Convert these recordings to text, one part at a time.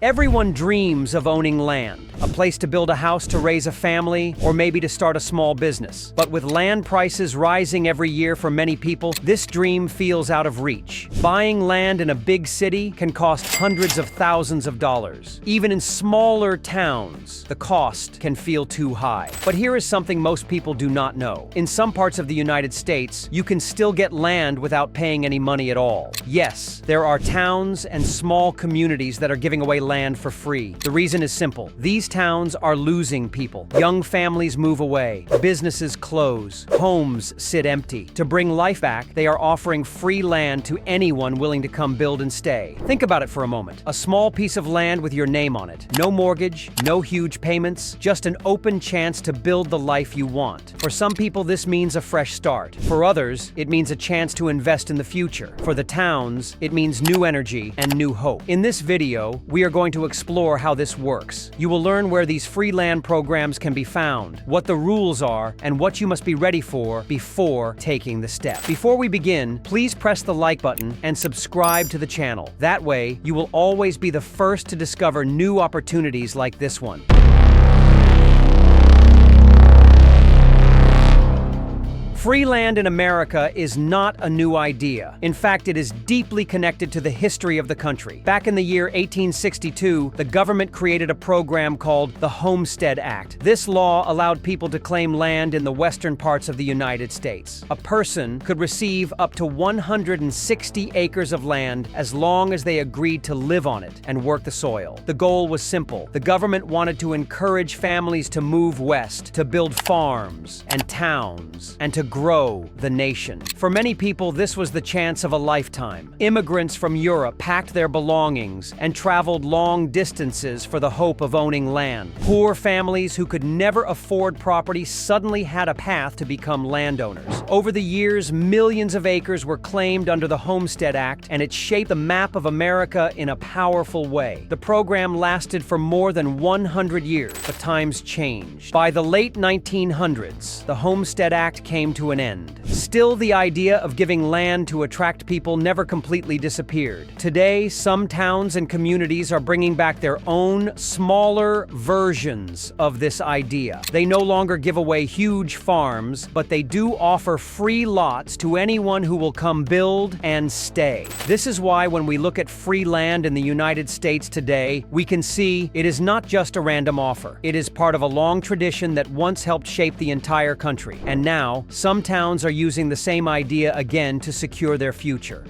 Everyone dreams of owning land, a place to build a house to raise a family, or maybe to start a small business. But with land prices rising every year for many people, this dream feels out of reach. Buying land in a big city can cost hundreds of thousands of dollars. Even in smaller towns, the cost can feel too high. But here is something most people do not know. In some parts of the United States, you can still get land without paying any money at all. Yes, there are towns and small communities that are giving away land for free. The reason is simple. These towns are losing people. Young families move away. Businesses close. Homes sit empty. To bring life back, they are offering free land to anyone willing to come build and stay. Think about it for a moment. A small piece of land with your name on it. No mortgage, no huge payments, just an open chance to build the life you want. For some people, this means a fresh start. For others, it means a chance to invest in the future. For the towns, it means new energy and new hope. In this video, we are going to explore how this works. You will learn where these free land programs can be found, what the rules are, and what you must be ready for before taking the step. Before we begin, please press the like button and subscribe to the channel. That way, you will always be the first to discover new opportunities like this one. Free land in America is not a new idea. In fact, it is deeply connected to the history of the country. Back in the year 1862, the government created a program called the Homestead Act. This law allowed people to claim land in the western parts of the United States. A person could receive up to 160 acres of land as long as they agreed to live on it and work the soil. The goal was simple. The government wanted to encourage families to move west, to build farms and towns, and to grow the nation. For many people, this was the chance of a lifetime. Immigrants from Europe packed their belongings and traveled long distances for the hope of owning land. Poor families who could never afford property suddenly had a path to become landowners. Over the years, millions of acres were claimed under the Homestead Act, and it shaped the map of America in a powerful way. The program lasted for more than 100 years, but times changed. By the late 1900s, the Homestead Act came to an end. Still, the idea of giving land to attract people never completely disappeared. Today, some towns and communities are bringing back their own, smaller versions of this idea. They no longer give away huge farms, but they do offer free lots to anyone who will come build and stay. This is why when we look at free land in the United States today, we can see it is not just a random offer. It is part of a long tradition that once helped shape the entire country. And now, some towns are using the same idea again to secure their future.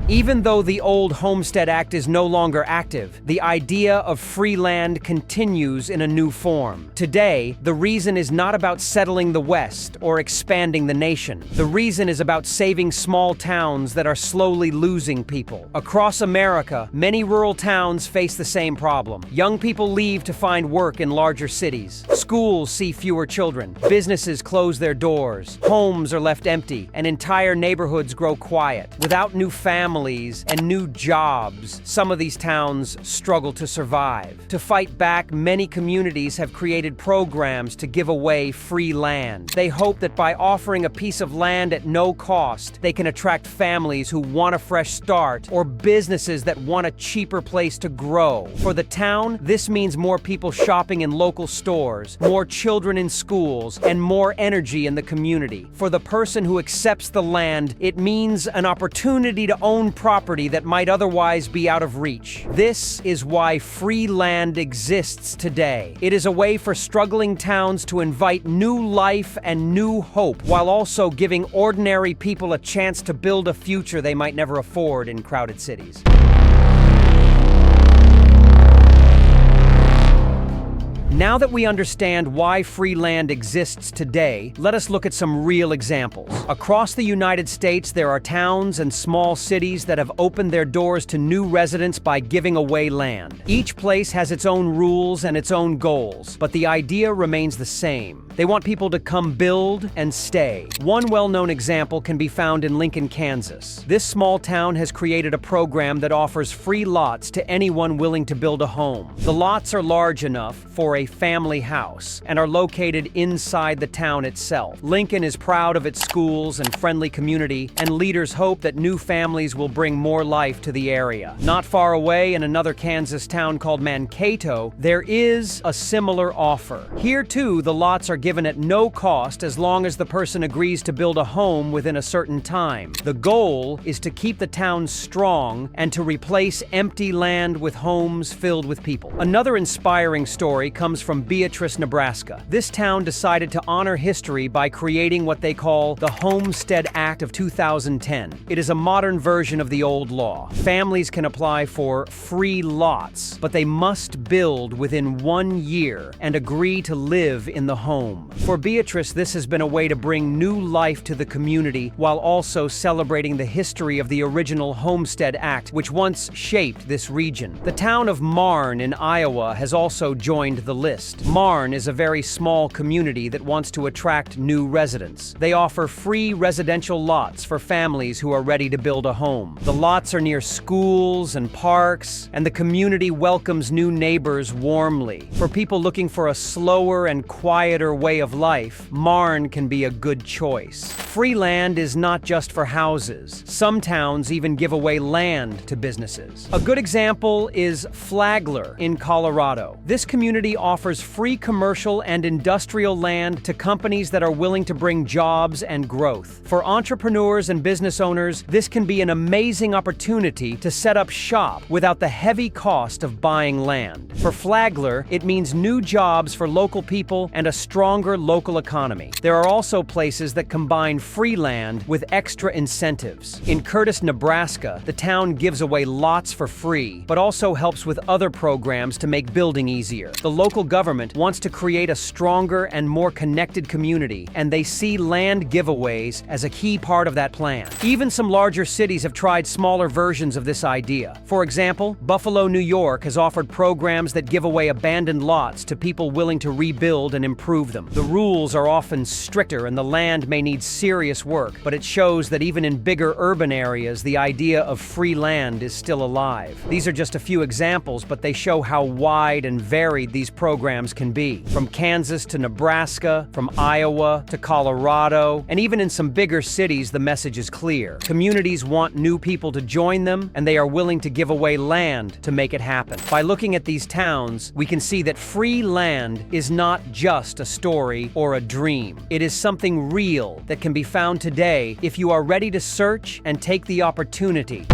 Even though the old Homestead Act is no longer active, the idea of free land continues in a new form. Today, the reason is not about settling the West or expanding the nation. The reason is about saving small towns that are slowly losing people. Across America, many rural towns face the same problem. Young people leave to find work in larger cities. Schools see fewer children. Businesses close their doors. Homes are left empty, and entire neighborhoods grow quiet. Without new families and new jobs, some of these towns struggle to survive. To fight back, many communities have created programs to give away free land. They hope that by offering a piece of land at no cost, they can attract families who want a fresh start or businesses that want a cheaper place to grow. For the town, this means more people shopping in local stores, more children in schools, and more energy in the community. For the person who accepts the land, it means an opportunity to own property that might otherwise be out of reach. This is why free land exists today. It is a way for struggling towns to invite new life and new hope, while also giving ordinary people a chance to build a future they might never afford in crowded cities. Now that we understand why free land exists today, let us look at some real examples. Across the United States, there are towns and small cities that have opened their doors to new residents by giving away land. Each place has its own rules and its own goals, but the idea remains the same. They want people to come build and stay. One well-known example can be found in Lincoln, Kansas. This small town has created a program that offers free lots to anyone willing to build a home. The lots are large enough for a family house and are located inside the town itself. Lincoln is proud of its schools and friendly community, and leaders hope that new families will bring more life to the area. Not far away, in another Kansas town called Mankato, there is a similar offer. Here too, the lots are given at no cost as long as the person agrees to build a home within a certain time. The goal is to keep the town strong and to replace empty land with homes filled with people. Another inspiring story comes from Beatrice, Nebraska. This town decided to honor history by creating what they call the Homestead Act of 2010. It is a modern version of the old law. Families can apply for free lots, but they must build within 1 year and agree to live in the home. For Beatrice, this has been a way to bring new life to the community while also celebrating the history of the original Homestead Act, which once shaped this region. The town of Marne in Iowa has also joined the list. Marne is a very small community that wants to attract new residents. They offer free residential lots for families who are ready to build a home. The lots are near schools and parks, and the community welcomes new neighbors warmly. For people looking for a slower and quieter way of life, Marne can be a good choice. Free land is not just for houses. Some towns even give away land to businesses. A good example is Flagler in Colorado. This community offers free commercial and industrial land to companies that are willing to bring jobs and growth. For entrepreneurs and business owners, this can be an amazing opportunity to set up shop without the heavy cost of buying land. For Flagler, it means new jobs for local people and a stronger local economy. There are also places that combine free land with extra incentives. In Curtis, Nebraska, the town gives away lots for free, but also helps with other programs to make building easier. The local government wants to create a stronger and more connected community, and they see land giveaways as a key part of that plan. Even some larger cities have tried smaller versions of this idea. For example, Buffalo, New York has offered programs that give away abandoned lots to people willing to rebuild and improve them. The rules are often stricter and the land may need serious work, but it shows that even in bigger urban areas, the idea of free land is still alive. These are just a few examples, but they show how wide and varied these programs can be. From Kansas to Nebraska, from Iowa to Colorado, and even in some bigger cities, the message is clear. Communities want new people to join them, and they are willing to give away land to make it happen. By looking at these towns, we can see that free land is not just a story or a dream. It is something real that can be found today if you are ready to search and take the opportunity.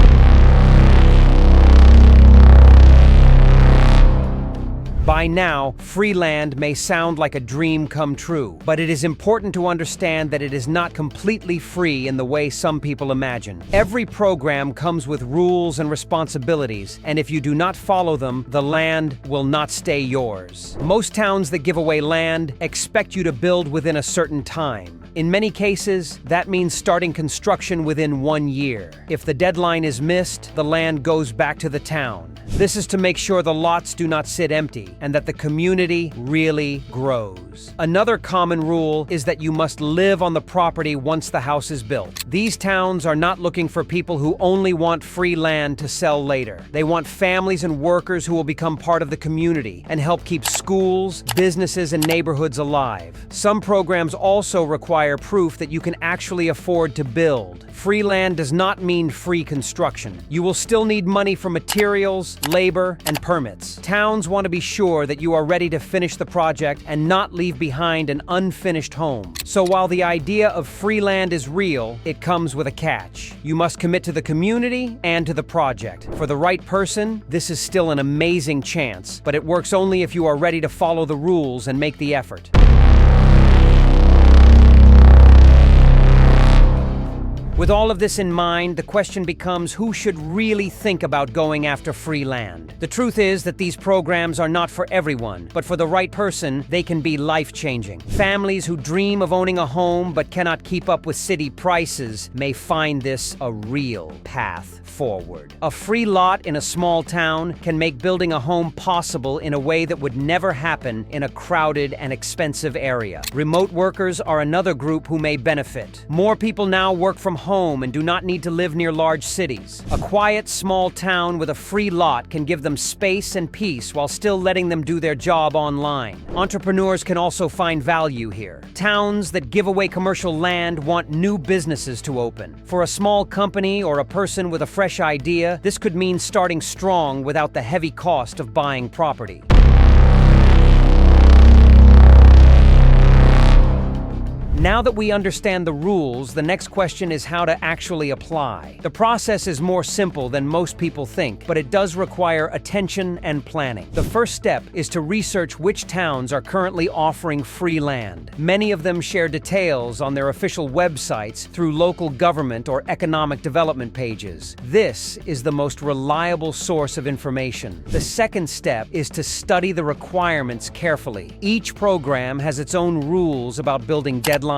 By now, free land may sound like a dream come true, but it is important to understand that it is not completely free in the way some people imagine. Every program comes with rules and responsibilities, and if you do not follow them, the land will not stay yours. Most towns that give away land expect you to build within a certain time. In many cases, that means starting construction within 1 year. If the deadline is missed, the land goes back to the town. This is to make sure the lots do not sit empty and that the community really grows. Another common rule is that you must live on the property once the house is built. These towns are not looking for people who only want free land to sell later. They want families and workers who will become part of the community and help keep schools, businesses, and neighborhoods alive. Some programs also require proof that you can actually afford to build. Free land does not mean free construction. You will still need money for materials, labor, and permits. Towns want to be sure that you are ready to finish the project and not leave behind an unfinished home. So while the idea of free land is real, it comes with a catch. You must commit to the community and to the project. For the right person, this is still an amazing chance, but it works only if you are ready to follow the rules and make the effort. With all of this in mind, the question becomes who should really think about going after free land. The truth is that these programs are not for everyone, but for the right person, they can be life-changing. Families who dream of owning a home but cannot keep up with city prices may find this a real path forward. A free lot in a small town can make building a home possible in a way that would never happen in a crowded and expensive area. Remote workers are another group who may benefit. More people now work from home and do not need to live near large cities. A quiet, small town with a free lot can give them space and peace while still letting them do their job online. Entrepreneurs can also find value here. Towns that give away commercial land want new businesses to open. For a small company or a person with a fresh idea, this could mean starting strong without the heavy cost of buying property. Now that we understand the rules, the next question is how to actually apply. The process is more simple than most people think, but it does require attention and planning. The first step is to research which towns are currently offering free land. Many of them share details on their official websites through local government or economic development pages. This is the most reliable source of information. The second step is to study the requirements carefully. Each program has its own rules about building deadlines,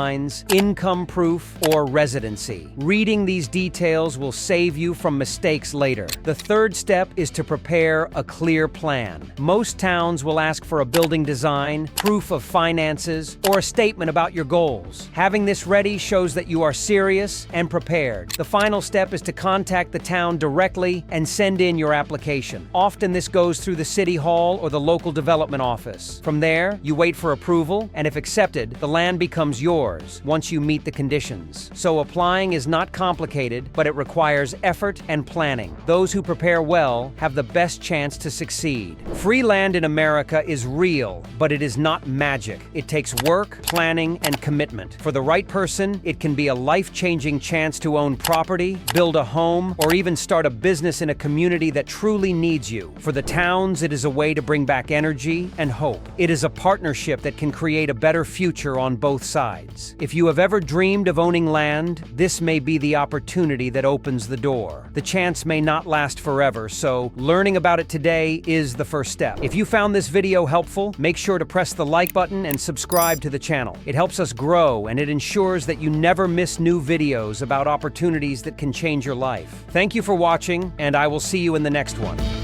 income proof, or residency. Reading these details will save you from mistakes later. The third step is to prepare a clear plan. Most towns will ask for a building design, proof of finances, or a statement about your goals. Having this ready shows that you are serious and prepared. The final step is to contact the town directly and send in your application. Often this goes through the city hall or the local development office. From there, you wait for approval, and if accepted, the land becomes yours once you meet the conditions. So applying is not complicated, but it requires effort and planning. Those who prepare well have the best chance to succeed. Free land in America is real, but it is not magic. It takes work, planning, and commitment. For the right person, it can be a life-changing chance to own property, build a home, or even start a business in a community that truly needs you. For the towns, it is a way to bring back energy and hope. It is a partnership that can create a better future on both sides. If you have ever dreamed of owning land, this may be the opportunity that opens the door. The chance may not last forever, so learning about it today is the first step. If you found this video helpful, make sure to press the like button and subscribe to the channel. It helps us grow, and it ensures that you never miss new videos about opportunities that can change your life. Thank you for watching, and I will see you in the next one.